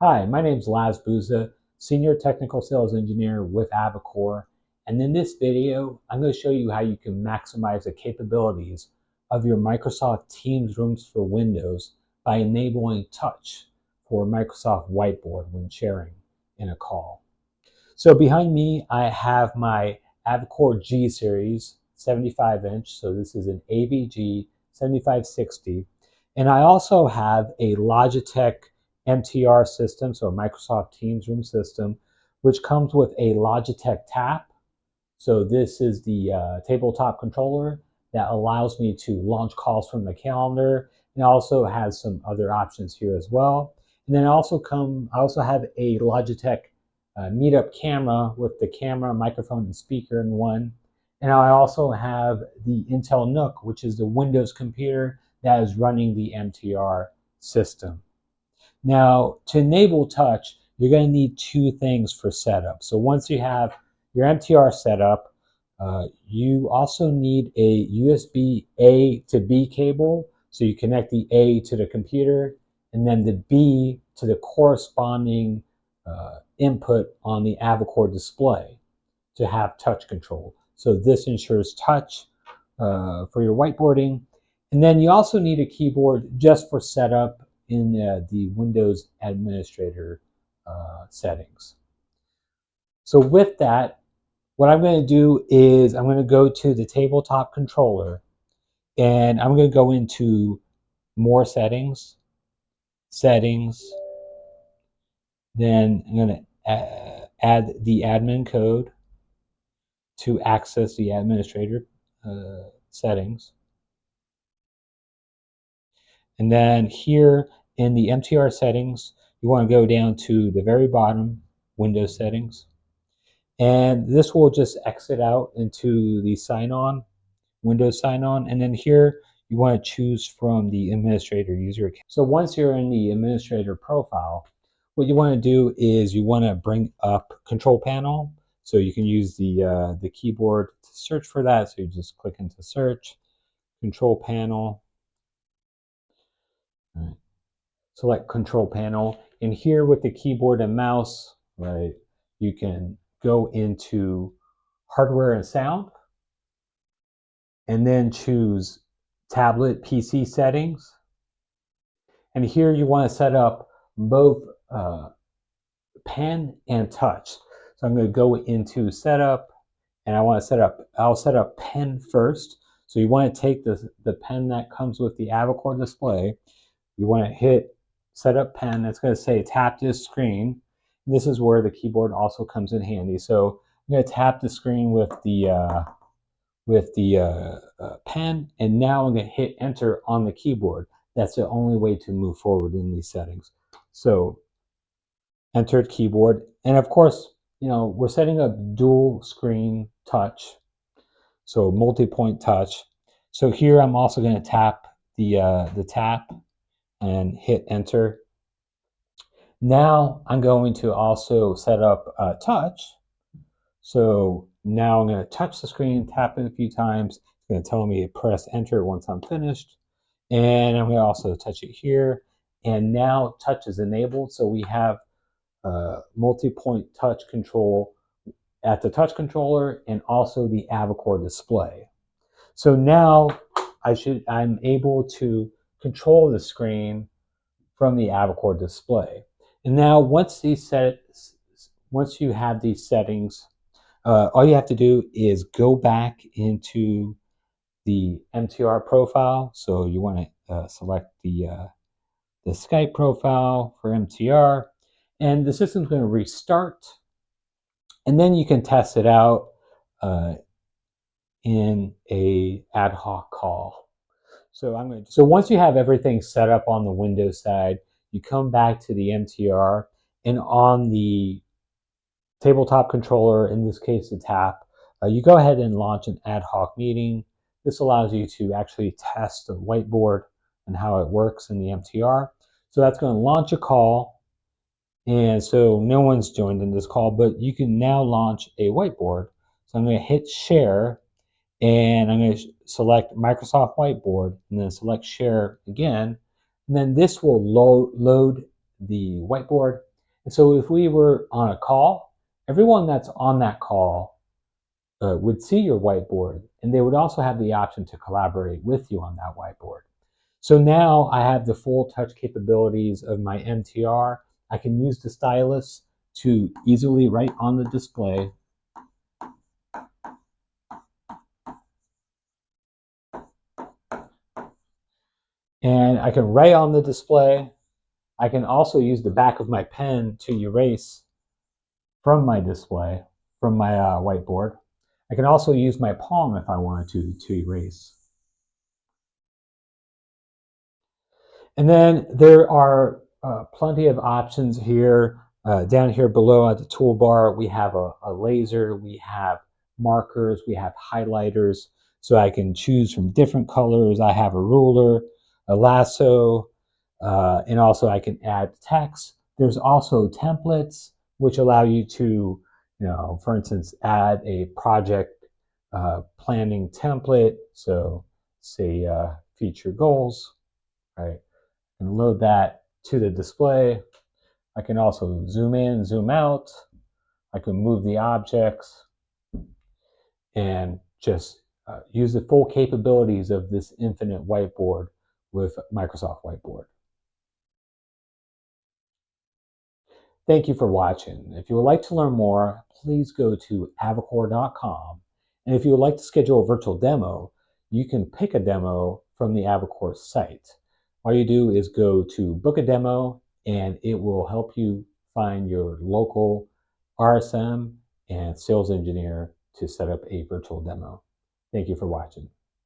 Hi, my name is Laz Buza, Senior Technical Sales Engineer with Avocor. And in this video, I'm going to show you how you can maximize the capabilities of your Microsoft Teams rooms for Windows by enabling touch for Microsoft Whiteboard when sharing in a call. So behind me, I have my Avocor G Series 75-inch. So this is an AVG 7560. And I also have a Logitech MTR system, so a Microsoft Teams room system, which comes with a Logitech Tap. So this is the tabletop controller that allows me to launch calls from the calendar, and also has some other options here as well. And then I also have a Logitech meetup camera with the camera, microphone, and speaker in one. And I also have the Intel NUC, which is the Windows computer that is running the MTR system. Now, to enable touch, you're going to need two things for setup. So once you have your MTR set up, you also need a USB A to B cable. So you connect the A to the computer and then the B to the corresponding input on the Avocor display to have touch control. So this ensures touch for your whiteboarding. And then you also need a keyboard just for setup in the Windows Administrator settings. So with that, what I'm going to do is I'm going to go to the tabletop controller and I'm going to go into more settings, then I'm going to add the admin code to access the administrator settings. And then here in the MTR settings, you want to go down to the very bottom, Windows settings. And this will just exit out into the sign-on, Windows sign-on. And then here, you want to choose from the administrator user account. So once you're in the administrator profile, what you want to do is you want to bring up Control Panel. So you can use the keyboard to search for that. So you just click into search, Control Panel. All right. Select Control Panel. And here with the keyboard and mouse, right, you can go into Hardware and Sound, and then choose Tablet PC Settings. And here you want to set up both pen and touch. So I'm going to go into Setup, and I'll set up pen first. So you want to take the pen that comes with the Avocor display. You want to hit Setup Pen. It's going to say tap this screen. This is where the keyboard also comes in handy. So I'm going to tap the screen with the pen, and now I'm going to hit Enter on the keyboard. That's the only way to move forward in these settings. So entered keyboard, and of course, we're setting up dual screen touch, so multi-point touch. So here I'm also going to tap the tap and hit Enter. Now I'm going to also set up touch. So now I'm going to touch the screen, tap it a few times. It's going to tell me to press Enter once I'm finished. And I'm going to also touch it here. And now touch is enabled. So we have multi-point touch control at the touch controller and also the Avocor display. So now I'm able to control the screen from the Avocor display. And now once you have these settings, all you have to do is go back into the MTR profile. So you want to select the Skype profile for MTR, and the system's going to restart, and then you can test it out in a ad hoc call. So once you have everything set up on the Windows side, you come back to the MTR, and on the tabletop controller, in this case the tap, you go ahead and launch an ad hoc meeting. This allows you to actually test the whiteboard and how it works in the MTR. So that's going to launch a call, and so no one's joined in this call, but you can now launch a whiteboard. So I'm going to hit share, and I'm going to select Microsoft Whiteboard, and then select share again, and then this will load the whiteboard, And so if we were on a call, everyone that's on that call would see your whiteboard, and they would also have the option to collaborate with you on that whiteboard. So now I have the full touch capabilities of my MTR. I can use the stylus to easily write on the display. And I can write on the display. I can also use the back of my pen to erase from my display, from my whiteboard. I can also use my palm if I wanted to erase. And then there are plenty of options here. Down here below at the toolbar, we have a laser, we have markers, we have highlighters, so I can choose from different colors. I have a ruler, a lasso, and also I can add text. There's also templates, which allow you to, for instance, add a project planning template. So say feature goals, right? And load that to the display. I can also zoom in, zoom out. I can move the objects and just use the full capabilities of this infinite whiteboard with Microsoft Whiteboard. Thank you for watching. If you would like to learn more, please go to avocor.com. And if you would like to schedule a virtual demo, you can pick a demo from the Avocor site. All you do is go to book a demo, and it will help you find your local RSM and sales engineer to set up a virtual demo. Thank you for watching.